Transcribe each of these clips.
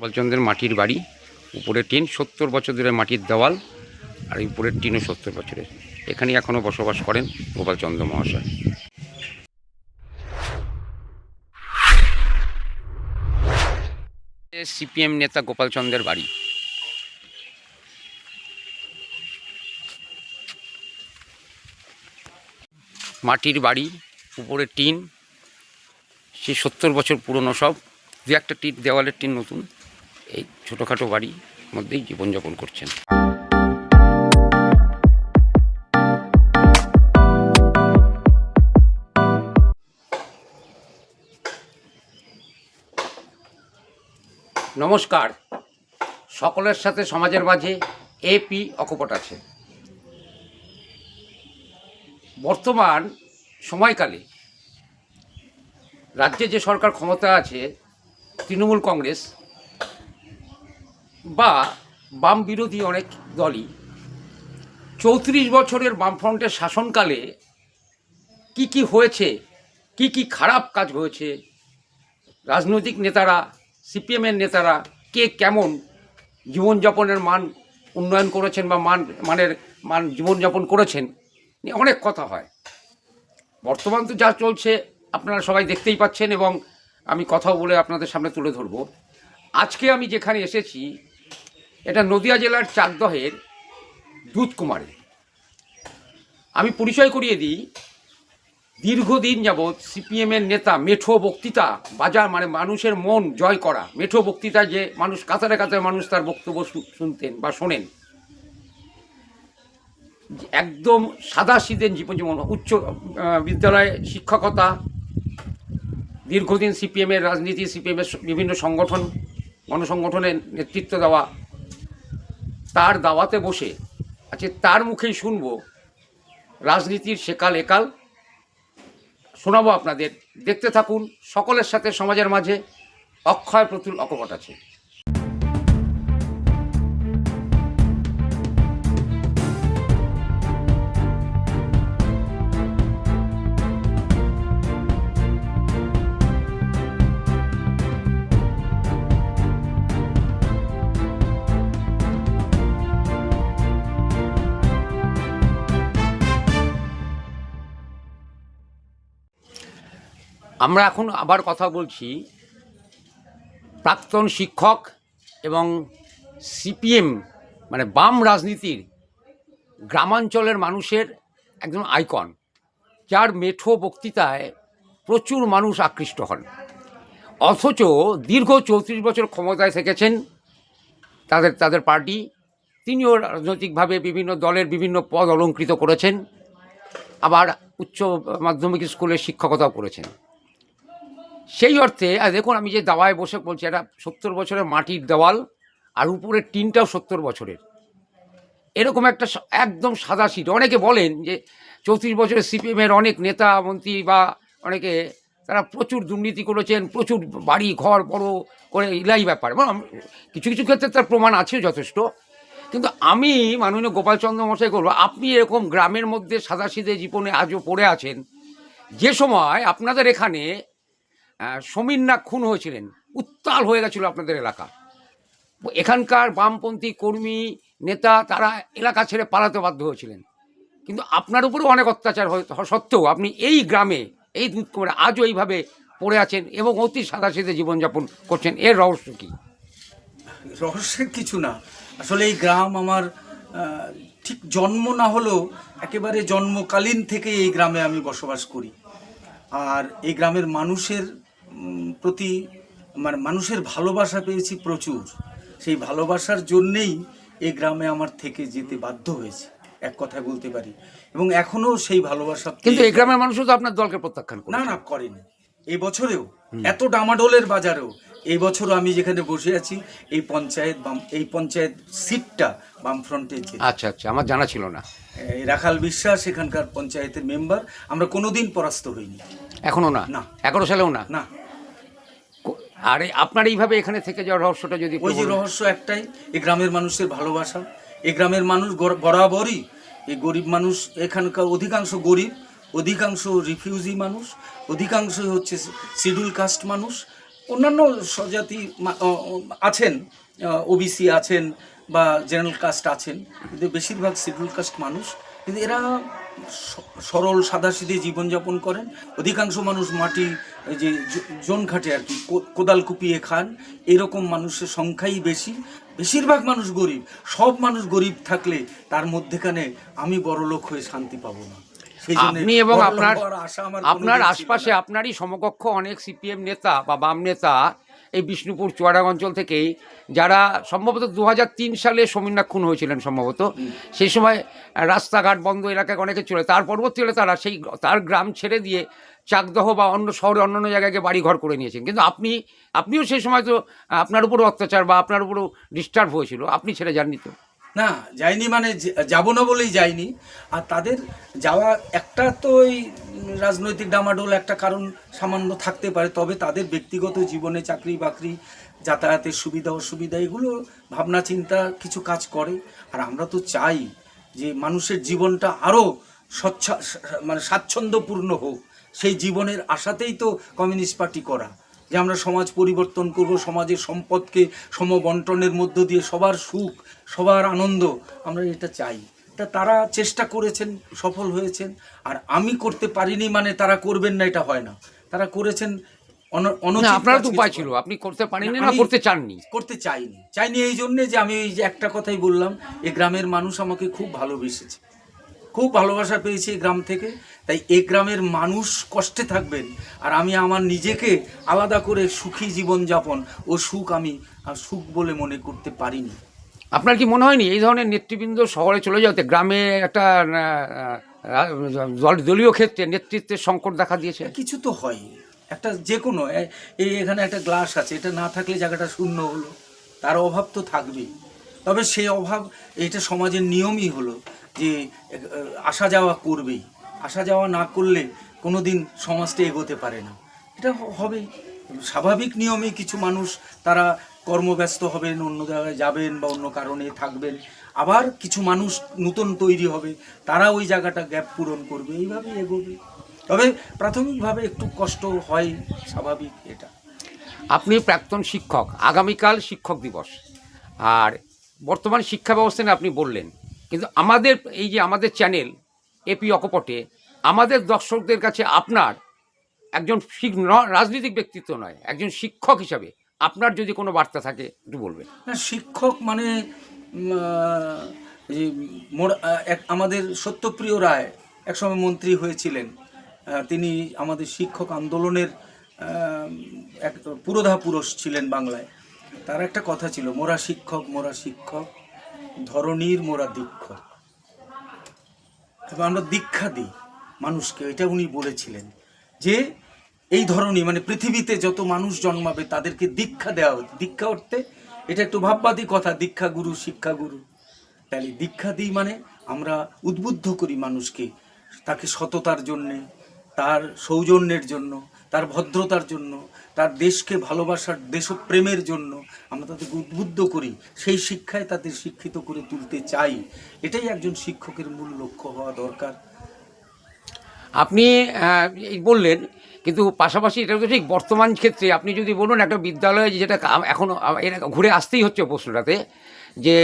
গোপালচন্দ্রের মাটির বাড়ি, উপরে টিন, 70 বছর ধরে মাটির দেওয়াল, আর উপরের টিনও 70 বছরের। এখানেই এখনও বসবাস করেন গোপালচন্দ্র মহাশয়। সিপিএম নেতা গোপালচন্দ্রের বাড়ি। মাটির বাড়ি, উপরে টিন, সেই 70 বছর পুরনো, সব দু একটা টিন, দেওয়ালের টিন নতুন। এই ছোটোখাটো বাড়ির মধ্যেই জীবনযাপন করছেন। নমস্কার, সকলের সাথে সমাজের মাঝে এপি অকপট আছে। বর্তমান সময়কালে রাজ্যে যে সরকার ক্ষমতা আছে, তৃণমূল কংগ্রেস বা বাম বিরোধী অনেক দলই 34 বছরের বামফ্রন্টের শাসনকালে কি কি হয়েছে, কি কি খারাপ কাজ হয়েছে, রাজনৈতিক নেতারা, সিপিএমের নেতারা কে কেমন জীবনযাপনের মান উন্নয়ন করেছেন বা মান জীবনযাপন করেছেন, অনেক কথা হয়। বর্তমান তো যা চলছে আপনারা সবাই দেখতেই পাচ্ছেন, এবং আমি কথাও বলে আপনাদের সামনে তুলে ধরব। আজকে আমি যেখানে এসেছি, এটা নদিয়া জেলার চাকদহের দুধকুমারে। আমি পরিচয় করিয়ে দিই, দীর্ঘদিন যাবৎ সিপিএমের নেতা মেঠো বক্তৃতা, বাজার মানুষের মন জয় করা মেঠো বক্তৃতা, যে মানুষ কাতারে কাতারে মানুষ তার বক্তব্য শুনতেন বা শোনেন, একদম সাদাসিধে জীবন, উচ্চ বিদ্যালয়ে শিক্ষকতা, দীর্ঘদিন সিপিএমের রাজনীতি, সিপিএমের বিভিন্ন সংগঠন, গণসংগঠনের নেতৃত্ব দেওয়া, তার দাওয়াতে বসে আজকে তার মুখেই শুনব রাজনীতির সেকাল একাল। শোনাবো আপনাদের, দেখতে থাকুন। সকলের সাথে সমাজের মাঝে অক্ষয় প্রতুল অকপট আছে। আমরা এখন আবার কথা বলছি প্রাক্তন শিক্ষক এবং সিপিএম বাম রাজনীতির গ্রামাঞ্চলের মানুষের একজন আইকন, যার মেঠো বক্তৃতায় প্রচুর মানুষ আকৃষ্ট হন। অথচ দীর্ঘ 34 বছর ক্ষমতায় থেকেছেন তাদের পার্টি। তিনিও রাজনৈতিকভাবে বিভিন্ন দলের বিভিন্ন পদ অলঙ্কৃত করেছেন, আবার উচ্চ মাধ্যমিক স্কুলের শিক্ষকতাও করেছেন। সেই অর্থে দেখুন, আমি যে দাওয়ায় বসে বলছি, এটা 70 বছরের মাটির দেওয়াল, আর উপরের টিনটাও 70 বছরের। এরকম একটা একদম সাদাসিধে, অনেকে বলেন যে 34 বছরের সিপিএমের অনেক নেতা মন্ত্রী বা অনেকে, তারা প্রচুর দুর্নীতি করেছেন, প্রচুর বাড়ি ঘর বড় করে, ইলাই ব্যাপার। কিছু কিছু ক্ষেত্রে তার প্রমাণ আছে যথেষ্ট। কিন্তু আমি মাননীয় গোপালচন্দ্র মশাই করবো, আপনি এরকম গ্রামের মধ্যে সাদাসিধে জীবনে আজও পড়ে আছেন, যে সময় আপনাদের এখানে সমীর খুন হয়েছিলেন, উত্তাল হয়ে গেছিল আপনাদের এলাকা। এখানকার বামপন্থী কর্মী নেতা তারা এলাকা ছেড়ে পালাতে বাধ্য হয়েছিলেন, কিন্তু আপনার উপরেও অনেক অত্যাচার সত্ত্বেও আপনি এই গ্রামে, এই দুধকুমারে আজও এইভাবে পড়ে আছেন এবং অতি সাদাসিধে জীবনযাপন করছেন। এর রহস্য কি? রহস্যের কিছু না, আসলে এই গ্রাম আমার ঠিক জন্ম না হলেও একেবারে জন্মকালীন থেকে এই গ্রামে আমি বসবাস করি। আর এই গ্রামের মানুষের প্রতি মানুষের ভালোবাসা পেয়েছি প্রচুর। সেই ভালোবাসার জন্যেই এই গ্রামে আমার থেকে যেতে বাধ্য হয়েছে, এক কথায় বলতে পারি। এবং এখনো সেই ভালোবাসা। কিন্তু এই গ্রামের মানুষও তো আপনার দলকে প্রত্যাখ্যান করে। না করেনি। এই বছরেও এত ডামাডোলের বাজারেও এই বছরও আমি যেখানে বসে আছি, এই পঞ্চায়েত সিটটা বামফ্রন্টের। আচ্ছা, আমার জানা ছিল না। রাখাল বিশ্বাস এখানকার পঞ্চায়েতের মেম্বার। আমরা কোনোদিন পরাস্ত হইনি, এখনো না। 11 সালেও না। আর আপনার এইভাবে এখানে থেকে যাওয়ার রহস্যটা যদি? ওই যে রহস্য একটাই, এই গ্রামের মানুষের ভালোবাসা। এই গ্রামের মানুষ বরাবরই, এই গরিব মানুষ, এখানকার অধিকাংশ গরিব, অধিকাংশ রিফিউজি মানুষ, অধিকাংশই হচ্ছে শিডিউল কাস্ট মানুষ। অন্যান্য স্বজাতি আছেন, ওবিসি আছেন বা জেনারেল কাস্ট আছেন, কিন্তু বেশিরভাগ শিডিউল কাস্ট মানুষ। কিন্তু এরা সরল সাদাসিধে জীবনযাপন করেন। অধিকাংশ মানুষ মাটি, এই যে জন খাটে আর কি, কোদাল কুপিয়ে খান, এরকম মানুষের সংখ্যাই বেশি। বেশিরভাগ মানুষ গরিব। সব মানুষ গরিব থাকলে তার মধ্যেখানে আমি বড়লোক হয়ে শান্তি পাবো না। সেই জন্য আপনি এবং বড়লোক আপনার হওয়ার আশা আমার আপনার কোনোদিন ছিল আশপাশে না। আপনারই সমকক্ষ অনেক সিপিএম নেতা বা বাম নেতা এই বিষ্ণুপুর চুয়াডাঙ্গা অঞ্চল থেকেই, যারা সম্ভবত 2003 সালে সমীরনাথ খুন হয়েছিলেন সম্ভবত, সেই সময় রাস্তাঘাট বন্ধ, এলাকায় অনেকে চলে, তার পরবর্তীকালে তারা তার গ্রাম ছেড়ে দিয়ে চাকদহ বা অন্য শহরে অন্যান্য জায়গায় বাড়ি ঘর করে নিয়েছেন। কিন্তু আপনিও সেই সময় তো আপনার উপরও অত্যাচার বা আপনার উপরও ডিস্টার্ব হয়েছিল, আপনি ছেড়ে যাননি তো? না, যাইনি, মানে যাব না বলেই যাইনি। আর তাদের যাওয়া একটা তো ওই রাজনৈতিক ডামাডোল একটা কারণ সামান্য থাকতে পারে, তবে তাদের ব্যক্তিগত জীবনে চাকরি বাকরি, যাতায়াতের সুবিধা অসুবিধা, এগুলো ভাবনা চিন্তা কিছু কাজ করে। আর আমরা তো চাই যে মানুষের জীবনটা আরও মানে স্বাচ্ছন্দ্যপূর্ণ হোক। সেই জীবনের আশাতেই তো কমিউনিস্ট পার্টি করা, যে আমরা সমাজ পরিবর্তন করব, সমাজের সম্পদকে সমবন্টনের মধ্য দিয়ে সবার সুখ, সবার আনন্দ, আমরা এটা চাই। তা তারা চেষ্টা করেছেন, সফল হয়েছেন। আর আমি করতে পারিনি মানে তারা করবেন না এটা হয় না। তারা করেছেন, না, অনুচিত আপনারও কাজ তো কিছু উপায় ছিল, করেনি। আপনি করতে পারেননি না, না করতে চাননি? করতে চাইনি এই জন্যে যে আমি এই যে একটা কথাই বললাম, এই গ্রামের মানুষ আমাকে খুব ভালোবেসেছে, খুব ভালোবাসা পেয়েছি এই গ্রাম থেকে। তাই এই গ্রামের মানুষ কষ্টে থাকবেন আর আমি আমার নিজেকে আলাদা করে সুখী জীবনযাপন ও সুখ আমি সুখ বলে মনে করতে পারিনি। আপনার কি মনে হয়নি এই ধরনের নেতৃবৃন্দ শহরে চলে যাওয়াতে গ্রামে একটা দলীয় ক্ষেত্রে নেতৃত্বের সংকট দেখা দিয়েছে? কিছু তো হয়, একটা যে কোনো এই এখানে একটা গ্লাস আছে, এটা না থাকলে জায়গাটা শূন্য হলো, তার অভাব তো থাকবেই। তবে সেই অভাব, এটা সমাজের নিয়মই হলো যে আসা যাওয়া করবেই। আসা যাওয়া না করলে কোনো দিন সমাজটা এগোতে পারে না, এটা হবেই। স্বাভাবিক নিয়মেই কিছু মানুষ তারা কর্মব্যস্ত হবেন, অন্য জায়গায় যাবেন বা অন্য কারণে থাকবেন। আবার কিছু মানুষ নতুন তৈরি হবে, তারা ওই জায়গাটা গ্যাপ পূরণ করবে, এইভাবেই এগোবে। তবে প্রাথমিকভাবে একটু কষ্ট হয়, স্বাভাবিক এটা। আপনি প্রাক্তন শিক্ষক, আগামীকাল শিক্ষক দিবস, আর বর্তমান শিক্ষা ব্যবস্থা নিয়ে আপনি বললেন, কিন্তু আমাদের এই যে আমাদের চ্যানেল এপি অকপটে, আমাদের দর্শকদের কাছে আপনার একজন রাজনৈতিক ব্যক্তিত্ব নয়, একজন শিক্ষক হিসাবে আপনার যদি কোনো বার্তা থাকে একটু বলবেন। না, শিক্ষক মানে এই আমাদের সত্যপ্রিয় রায় একসময় মন্ত্রী হয়েছিলেন, তিনি আমাদের শিক্ষক আন্দোলনের এক পুরোধা পুরুষ ছিলেন বাংলায়। তার একটা কথা ছিল, মোরা শিক্ষক ধরণীর মোরা দীক্ষক। এবং আমরা দীক্ষা দিই মানুষকে, এটা উনি বলেছিলেন যে এই ধরনের মানে পৃথিবীতে যত মানুষ জন্মাবে তাদেরকে দীক্ষা দেওয়া হতো। দীক্ষা অর্থে এটা একটু ভাববাদী কথা, দীক্ষা গুরু শিক্ষা গুরু। তাহলে দীক্ষা দিই মানে আমরা উদ্বুদ্ধ করি মানুষকে, তাকে সততার জন্যে, তার সৌজন্যের জন্য, তার ভদ্রতার জন্য, তার দেশকে ভালোবাসার দেশপ্রেমের জন্য আমরা তাদেরকে উদ্বুদ্ধ করি। সেই শিক্ষায় তাদের শিক্ষিত করে তুলতে চাই। এটাই একজন শিক্ষকের মূল লক্ষ্য হওয়া দরকার। আপনি এই বললেন, কিন্তু পাশাপাশি এটা তো ঠিক, বর্তমান ক্ষেত্রে আপনি যদি বলুন একটা বিদ্যালয়ে যেটা এখনও এর ঘুরে আসতেই হচ্ছে প্রশ্নটাতে, যে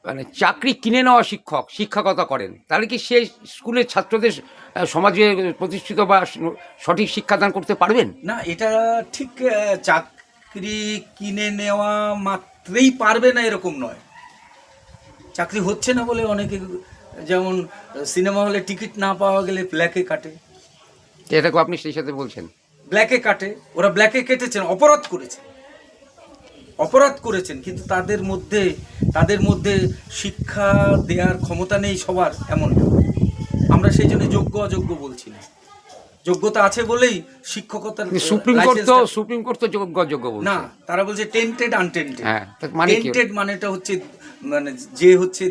মানে চাকরি কিনে নেওয়া শিক্ষক শিক্ষকতা করেন, তাহলে কি সেই স্কুলের ছাত্রদের সমাজে প্রতিষ্ঠিত বা সঠিক শিক্ষাদান করতে পারবেন? না, এটা ঠিক চাকরি কিনে নেওয়া মাত্রেই পারবে না এরকম নয়। চাকরি হচ্ছে না বলে অনেকে, যেমন সিনেমা হলে টিকিট না পাওয়া গেলে ব্ল্যাকে কাটে। এটাকে আপনি সেই সাথে বলছেন ব্ল্যাকে কাটে, ওরা ব্ল্যাকে কেটেছেন, অপরাধ করেছেন, কিন্তু তাদের মধ্যে শিক্ষা দেওয়ার ক্ষমতা নেই সবার, এমন না। আমরা সেই জন্য যোগ্য অযোগ্য বলছি না, যোগ্যতা আছে বলেই শিক্ষকতার সুপ্রিম কোর্ট তো যোগ্য বলছে না, তারা বলছে টেন্টেড আনটেন্টেড। হ্যাঁ, মানে টেন্টেড মানেটা হচ্ছে মানে যে হচ্ছে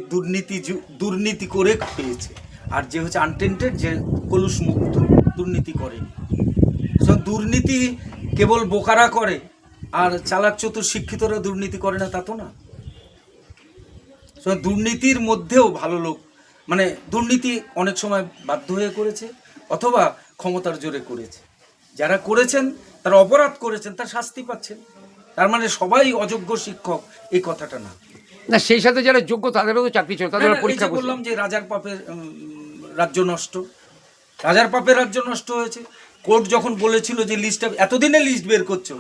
দুর্নীতি করে পেয়েছে, আর যে হচ্ছে আনটেন্টেড যে কলুষ মুক্ত, দুর্নীতি করেনি। দুর্নীতি কেবল বোকারা করে, আর চালাক চতুর শিক্ষিতরা দুর্নীতি করে না তা তো না। দুর্নীতির মধ্যেও ভালো লোক, মানে দুর্নীতি অনেক সময় বাধ্য হয়ে করেছে অথবা ক্ষমতার জোরে করেছে। যারা করেছেন তারা অপরাধ করেছেন, তার শাস্তি পাচ্ছেন। তার মানে সবাই অযোগ্য শিক্ষক এই কথাটা না। না, সেই সাথে যারা যোগ্য তাদেরও তো চাকরি ছিল, তাদের না, এই পরীক্ষা যে করছে। বললাম যে রাজার পাপের রাজ্য নষ্ট, রাজার পাপের রাজ্য নষ্ট হয়েছে। কোর্ট যখন বলেছিল যে লিস্টটা এতদিনে লিস্ট বের করছো,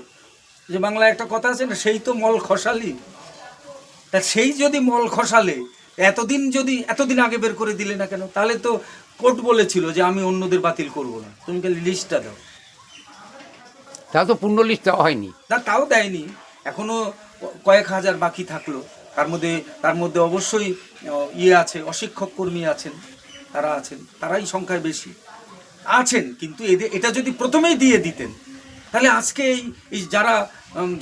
যে বাংলায় একটা কথা আছে না, সেই তো মল খসালি, তা সেই যদি মল খসালে এতদিন আগে বের করে দিলে না কেন? তাহলে তো কোর্ট বলেছিল যে আমি অন্যদের বাতিল করব না, তুমি খালি লিস্টটা দাও। তা তো পূর্ণ লিস্ট দেওয়া হয়নি। না, তাও দেয়নি, এখনো কয়েক হাজার বাকি থাকলো। তার মধ্যে অবশ্যই আছে, অশিক্ষক কর্মী আছেন, তারা আছেন, তারাই সংখ্যায় বেশি আছেন। কিন্তু এটা যদি প্রথমেই দিয়ে দিতেন, তাহলে আজকে এই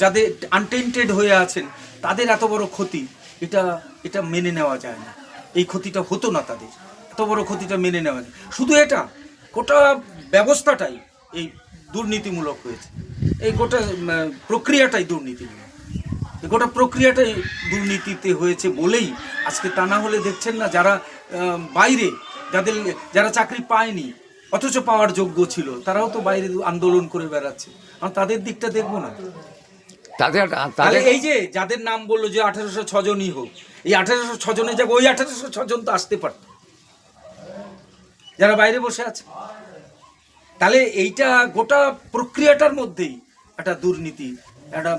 যাদের আনটেন্টেড হয়ে আছেন তাদের এত বড় ক্ষতি, এটা মেনে নেওয়া যায় না। এই ক্ষতিটা হতো না, তাদের এত বড় ক্ষতিটা মেনে নেওয়া যায়। শুধু এটা গোটা ব্যবস্থাটাই এই দুর্নীতিমূলক হয়েছে, এই গোটা প্রক্রিয়াটাই দুর্নীতিমূলক, এই গোটা প্রক্রিয়াটাই দুর্নীতিতে হয়েছে বলেই আজকে, তা না হলে দেখছেন না যারা বাইরে, যারা চাকরি পায়নি অথচ পাওয়ার যোগ্য ছিল, তারাও তো বাইরে আন্দোলন করে বেড়াচ্ছে। আমরা তাদের দিকটা দেখবো না? তাদের তাহলে এই যে যাদের নাম বললো যে 1806 জনই হোক, এই 1806 জনের জায়গায় ওই 1806 জন তো আসতে পারত, যারা বাইরে বসে আছে। তাহলে এইটা গোটা প্রক্রিয়াটার মধ্যেই একটা দুর্নীতি, একটা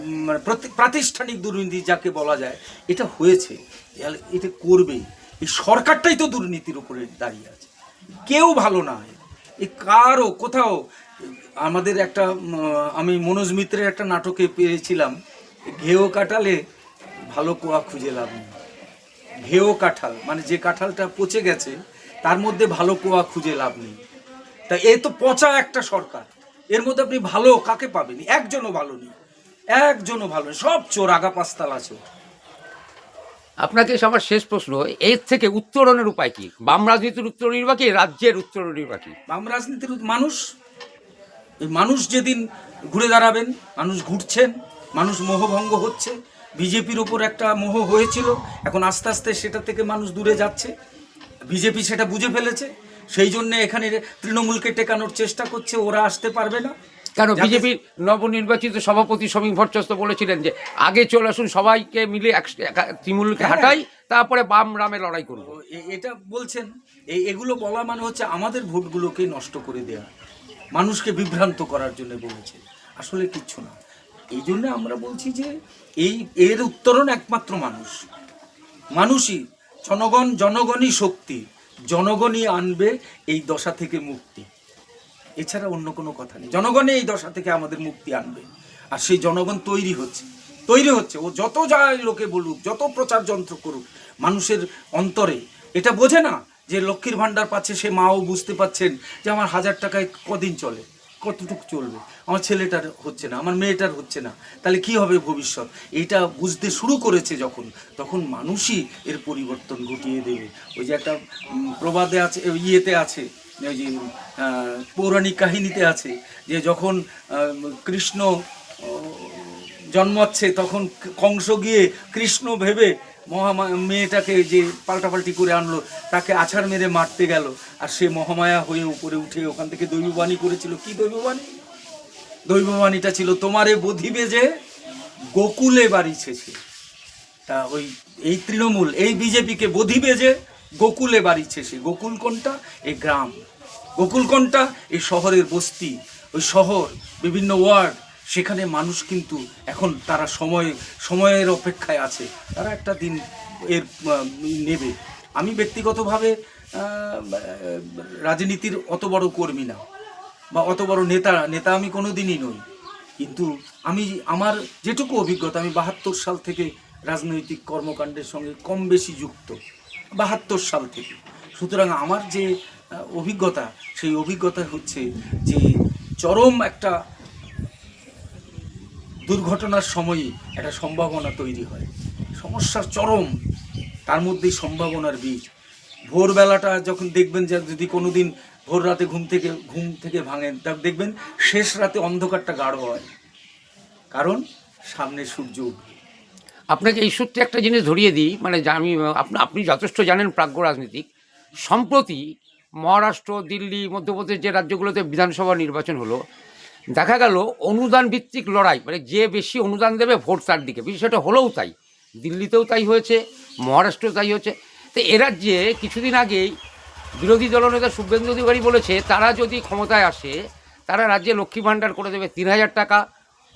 প্রাতিষ্ঠানিক দুর্নীতি যাকে বলা যায়, এটা হয়েছে। এটা করবেই, এই সরকারটাই তো দুর্নীতির উপরে দাঁড়িয়ে আছে, কেউ ভালো না। এই কারও কোথাও আমাদের একটা আমি মনোজ মিত্রের একটা নাটকে পেয়েছিলাম, ঘেও কাঁঠালে ভালো কোয়া খুঁজে লাভ নেই। ঘেও কাঁঠাল মানে যে কাঁঠালটা পচে গেছে তার মধ্যে ভালো কোয়া খুঁজে লাভ নেই। তা এ তো পচা একটা সরকার, এর মধ্যে আপনি ভালো কাকে পাবেন? একজনও ভালো নেই, একজনও ভালো নেই, সব চোর, আগা পাঁচতালা চোর। আপনাকে আমার শেষ প্রশ্ন, এর থেকে উত্তরণের উপায় কি? বাম রাজনীতির উত্তরণের বা কি রাজ্যের উত্তরণের বা কি? বাম রাজনীতির এই মানুষ যেদিন ঘুরে দাঁড়াবেন, মানুষ ঘুরছেন, মানুষ মোহভঙ্গ হচ্ছে। বিজেপির ওপর একটা মোহ হয়েছিল, এখন আস্তে আস্তে সেটা থেকে মানুষ দূরে যাচ্ছে। বিজেপি সেটা বুঝে ফেলেছে, সেই জন্য এখানে তৃণমূলকে টেকানোর চেষ্টা করছে, ওরা আসতে পারবে না। কেন বিজেপির নবনির্বাচিত সভাপতি সমীক ভট্টাচার্য বলেছিলেন যে আগে চলে আসুন, সবাইকে মিলে তৃণমূলকে হাঁটাই, তারপরে বাম রামে লড়াই করবো। এটা বলছেন, এগুলো বলা মানে হচ্ছে আমাদের ভোটগুলোকে নষ্ট করে দেওয়া, মানুষকে বিভ্রান্ত করার জন্য বলেছে, আসলে কিচ্ছু না। এই জন্য আমরা বলছি যে এর উত্তরণ একমাত্র মানুষই, জনগণই শক্তি, জনগণই আনবে এই দশা থেকে মুক্তি, এছাড়া অন্য কোনো কথা নেই। জনগণই এই দশা থেকে আমাদের মুক্তি আনবে, আর সেই জনগণ তৈরি হচ্ছে। ও যত যায় লোকে বলুক, যত প্রচার যন্ত্র করুক, মানুষের অন্তরে এটা বোঝে না যে লক্ষ্মীর ভাণ্ডার পাচ্ছে, সে মাও বুঝতে পাচ্ছেন যে আমার 1000 টাকায় কদিন চলে, কতটুকু চলবে, আমার ছেলেটার হচ্ছে না, আমার মেয়েটার হচ্ছে না, তাহলে কি হবে ভবিষ্যৎ। এইটা বুঝতে শুরু করেছে তখন মানুষই এর পরিবর্তন ঘটিয়ে দেবে। ওই যে একটা প্রবাদে আছে, ইয়েতে আছে, ওই যে পৌরাণিক কাহিনীতে আছে, যে যখন কৃষ্ণ জন্মাচ্ছে তখন কংস গিয়ে কৃষ্ণ ভেবে মেয়েটাকে যে পাল্টাপাল্টি করে আনলো, তাকে আছাড় মেরে মারতে গেল, আর সে মহামায়া হয়ে উপরে উঠে ওখান থেকে দৈববাণী করেছিল। কি দৈববাণীটা ছিল, তোমারে বধিবে যে গোকুলে বাড়িছেছে। তা এই তৃণমূল, এই বিজেপিকে বধিবে যে গোকুলে বাড়িছেছে। গোকুল কোনটা? এই গ্রাম। গোকুল কোনটা? এই শহরের বস্তি, ওই শহর, বিভিন্ন ওয়ার্ড, সেখানে মানুষ কিন্তু এখন তারা সময়ের অপেক্ষায় আছে, তারা একটা দিন এর নেবে। আমি ব্যক্তিগতভাবে রাজনীতির অত বড় কর্মী না, বা অত বড় নেতা আমি কোনো দিনই নই, কিন্তু আমার যেটুকু অভিজ্ঞতা, আমি 72 সাল থেকে রাজনৈতিক কর্মকাণ্ডের সঙ্গে কম বেশি যুক্ত, 72 সাল থেকে। সুতরাং আমার যে অভিজ্ঞতা, সেই অভিজ্ঞতা হচ্ছে যে চরম একটা দুর্ঘটনার সময়ই একটা সম্ভাবনা তৈরি হয়, সমস্যার চরম, তার মধ্যেই সম্ভাবনার বীজ। ভোরবেলাটা যখন দেখবেন, যে যদি কোনো দিন ভোর রাতে ঘুম থেকে ভাঙেন, তা দেখবেন শেষ রাতে অন্ধকারটা গাঢ় হয়, কারণ সামনে সূর্য উঠবে। আপনাকে এই সূত্রে একটা জিনিস ধরিয়ে দিই, মানে আপনি যথেষ্ট জানেন প্রাজ্ঞ রাজনীতিক। সম্প্রতি মহারাষ্ট্র, দিল্লি, মধ্যপ্রদেশ যে রাজ্যগুলোতে বিধানসভা নির্বাচন হলো, দেখা গেল অনুদান ভিত্তিক লড়াই, মানে যে বেশি অনুদান দেবে ভোট তার দিকে, বিষয়টা হলেও তাই, দিল্লিতেও তাই হয়েছে, মহারাষ্ট্রেও তাই হয়েছে। তো এ রাজ্যে কিছুদিন আগেই বিরোধী দলনেতা শুভেন্দু অধিকারী বলেছে তারা যদি ক্ষমতায় আসে তারা রাজ্যে লক্ষ্মী ভাণ্ডার করে দেবে 3,000 টাকা,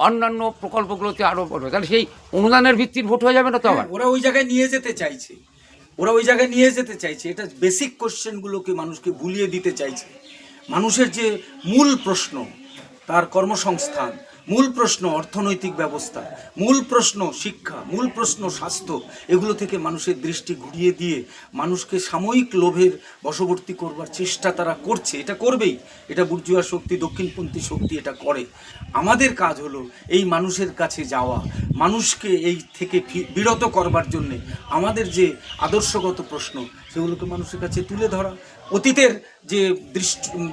অন্যান্য প্রকল্পগুলোতে আরও বড়। তাহলে সেই অনুদানের ভিত্তির ভোট হয়ে যাবে না তো আবার? ওরা ওই জায়গায় নিয়ে যেতে চাইছে, ওরা ওই জায়গায় নিয়ে যেতে চাইছে। এটা বেসিক কোশ্চেনগুলোকে মানুষকে ভুলিয়ে দিতে চাইছে। মানুষের যে মূল প্রশ্ন, তার কর্মসংস্থান, মূল প্রশ্ন অর্থনৈতিক ব্যবস্থা, মূল প্রশ্ন শিক্ষা, মূল প্রশ্ন স্বাস্থ্য, এগুলো থেকে মানুষের দৃষ্টি ঘুরিয়ে দিয়ে মানুষকে সাময়িক লোভের বশবর্তী করবার চেষ্টা তারা করছে। এটা করবেই, এটা বুর্জুয়া শক্তি, দক্ষিণপন্থী শক্তি এটা করে। আমাদের কাজ হলো এই মানুষের কাছে যাওয়া, মানুষকে এই থেকে বিরত করবার জন্যে আমাদের যে আদর্শগত প্রশ্ন সেগুলোকে মানুষের কাছে তুলে ধরা, অতীতের যে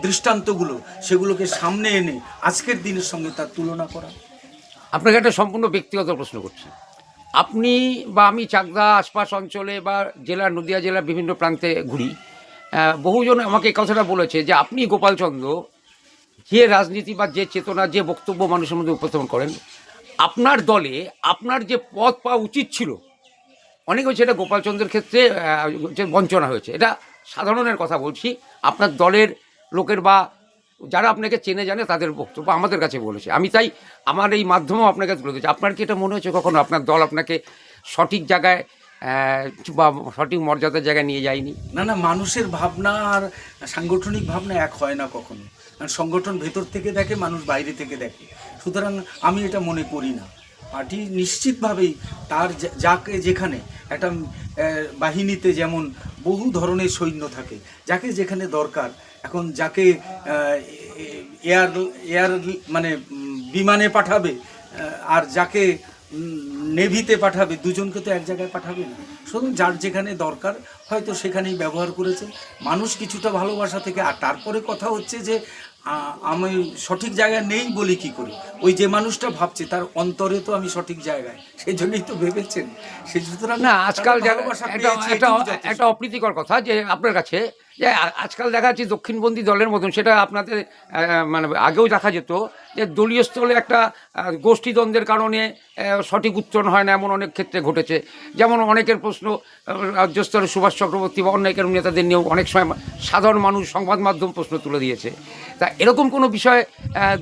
দৃষ্টান্তগুলো সেগুলোকে সামনে এনে আজকের দিনের সঙ্গে তার তুলনা করা। আপনাকে একটা সম্পূর্ণ ব্যক্তিগত প্রশ্ন করছি। আপনি বা আমি চাকদা আশপাশ অঞ্চলে বা জেলার, নদিয়া জেলার বিভিন্ন প্রান্তে ঘুরি, বহুজন আমাকে এই কথাটা বলেছে যে আপনি গোপালচন্দ্র যে রাজনীতি বা যে চেতনা, যে বক্তব্য মানুষের মধ্যে উপস্থাপন করেন, আপনার দলে আপনার যে পদ পাওয়া উচিত ছিল, অনেক হয়েছে এটা গোপালচন্দ্রের ক্ষেত্রে যে বঞ্চনা হয়েছে, এটা সাধারণের কথা বলছি, আপনার দলের লোকের বা যারা আপনাকে চেনে জানে তাদের বক্তব্য আমাদের কাছে বলেছে। আমি তাই আমার এই মাধ্যমেও আপনাকে তুলে দিচ্ছি। আপনার কি এটা মনে হচ্ছে কখনো আপনার দল আপনাকে সঠিক জায়গায় বা সঠিক মর্যাদার জায়গায় নিয়ে যায়নি? না না, মানুষের ভাবনা আর সাংগঠনিক ভাবনা এক হয় না কখনো। কারণ সংগঠন ভেতর থেকে দেখে, মানুষ বাইরে থেকে দেখে। সুতরাং আমি এটা মনে করি না। পার্টি নিশ্চিতভাবেই তার যাকে যেখানে একটা বাহিনীতে যেমন বহু ধরনের সৈন্য থাকে, যাকে যেখানে দরকার, এখন যাকে এয়ার এয়ার মানে বিমানে পাঠাবে আর যাকে নেভিতে পাঠাবে, দুজনকে তো এক জায়গায় পাঠাবে না। শুধু যার যেখানে দরকার হয়তো সেখানেই ব্যবহার করেছে মানুষ কিছুটা ভালোবাসা থেকে। আর তারপরে কথা হচ্ছে যে আমি সঠিক জায়গায় নেই বলি কি করি, ওই যে মানুষটা ভাবছে তার অন্তরে তো আমি সঠিক জায়গায়, সেই জন্যই তো ভেবেছেন। সেই সুতরাং না, আজকাল একটা অপ্রীতিকর কথা যে আপনার কাছে যে আজকাল দেখা যাচ্ছে দক্ষিণপন্থী দলের মতন, সেটা আপনাদের মানে আগেও দেখা যেত যে দলীয় স্তরে একটা গোষ্ঠীদ্বন্দ্বের কারণে সঠিক উচ্চারণ হয় না, এমন অনেক ক্ষেত্রে ঘটেছে। যেমন অনেকের প্রশ্ন রাজ্য স্তরে সুভাষ চক্রবর্তী বা অনেকের নেতাদের নিয়েও অনেক সময় সাধারণ মানুষ, সংবাদ মাধ্যম প্রশ্ন তুলে দিয়েছে। তা এরকম কোনো বিষয়ে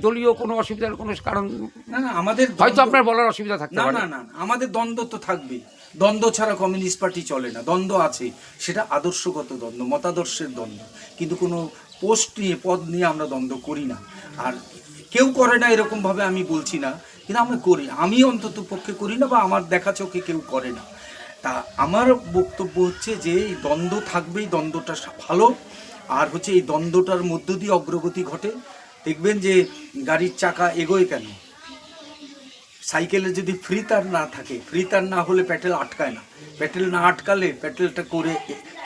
দলীয় কোনো অসুবিধার কোনো কারণ? না না, আমাদের হয়তো আপনার বলার অসুবিধা থাকতে পারে। না না, আমাদের দ্বন্দ্ব তো থাকবেই। দ্বন্দ্ব ছাড়া কমিউনিস্ট পার্টি চলে না। দ্বন্দ্ব আছে, সেটা আদর্শগত দ্বন্দ্ব, মতাদর্শের দ্বন্দ্ব, কিন্তু কোনো পোস্ট নিয়ে, পদ নিয়ে আমরা দ্বন্দ্ব করি না। আর কেউ করে না এরকমভাবে আমি বলছি না, কিন্তু আমরা করি। আমি অন্তত পক্ষে করি না, বা আমার দেখা চোখে কেউ করে না। তা আমার বক্তব্য হচ্ছে যে এই দ্বন্দ্ব থাকবেই, দ্বন্দ্বটা ভালো। আর হচ্ছে এই দ্বন্দ্বটার মধ্য দিয়ে অগ্রগতি ঘটে। দেখবেন যে গাড়ির চাকা এগোয় কেন? সাইকেলে যদি ফ্রি তার না থাকে, ফ্রি তার না হলে প্যাডেল আটকায় না। প্যাডেল না আটকালে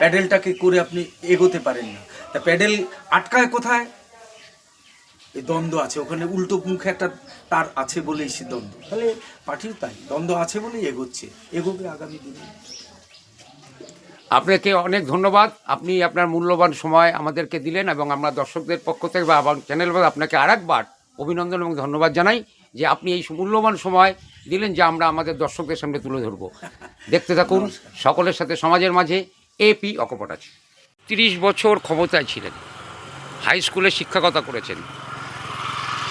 প্যাডেলটাকে করে আপনি এগোতে পারেন না। তা প্যাডেল আটকায় কোথায়? এই দ্বন্দ্ব আছে, ওখানে উল্টো মুখে একটা তার আছে বলেই সে দ্বন্দ্ব। তাহলে পার্টির তাই দ্বন্দ্ব আছে বলেই এগোচ্ছে, এগোবে আগামী দিনে। আপনাকে অনেক ধন্যবাদ। আপনি আপনার মূল্যবান সময় আমাদেরকে দিলেন এবং আমরা দর্শকদের পক্ষ থেকে বা আমার চ্যানেল আপনাকে আরেকবার অভিনন্দন এবং ধন্যবাদ জানাই যে আপনি এই মূল্যবান সময় দিলেন যা আমরা আমাদের দর্শকদের সামনে তুলে ধরবো। দেখতে থাকুন সকলের সাথে সমাজের মাঝে এপি অকপট। 30 বছর ক্ষমতায় ছিলেন, হাই স্কুলে শিক্ষকতা করেছেন।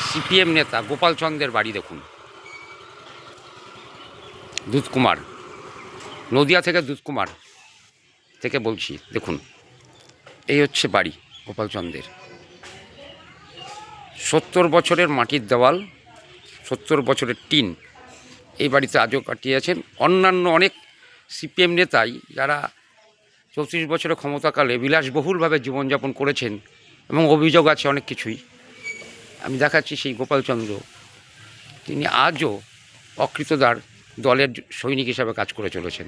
সিপিএম নেতা গোপালচন্দ্রের বাড়ি দেখুন, দুধকুমার, নদিয়া থেকে দুধকুমার থেকে বলছি। দেখুন, এই হচ্ছে বাড়ি গোপালচন্দ্রের। 70 বছরের মাটির দেওয়াল, 70 বছরের টিন এই বাড়িতে আজও কাটিয়েছেন। অন্যান্য অনেক সিপিএম নেতাই যারা 34 বছরের ক্ষমতাকালে বিলাসবহুলভাবে জীবনযাপন করেছেন এবং অভিযোগ আছে অনেক কিছুই। আমি দেখাচ্ছি সেই গোপালচন্দ্র, তিনি আজও অকৃতদার দলের সৈনিক হিসাবে কাজ করে চলেছেন।